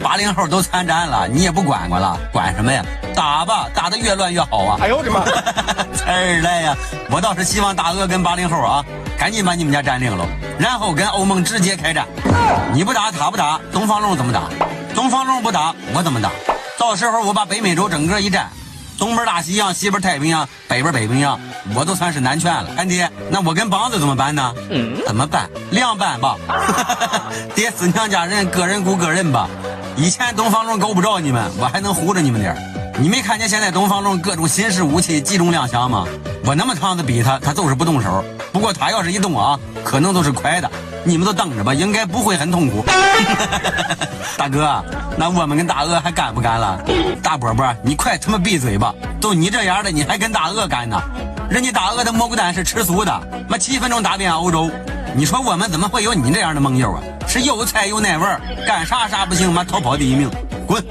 80后都参战了，你也不管管了，管什么呀？打吧，打得越乱越好啊！哎呦我的妈！呲儿嘞呀！我倒是希望大鳄跟80后啊，赶紧把你们家占领了，然后跟欧盟直接开战。你不打他不打，东方龙怎么打？东方龙不打，我怎么打？到时候我把北美洲整个一占，东边大西洋，西边太平洋，北边北冰洋，我都算是南权了。干爹，那我跟梆子怎么办呢？怎么办？两办吧。爹死娘家人，个人顾个人吧。以前东方龙够不着你们，我还能唬着你们点儿。你没看见现在东方龙各种新式武器集中亮相吗？我那么长子比他就是不动手。不过他要是一动啊，可能都是快的。你们都等着吧，应该不会很痛苦。大哥，那我们跟大鳄还干不干了？大伯伯，你快他妈闭嘴吧！都你这样的，你还跟大鳄干呢？人家大鳄的蘑菇蛋是吃素的，妈7分钟打遍欧洲。你说我们怎么会有你这样的盟友啊？是又菜又耐味，干啥不行，妈逃跑第一名，滚！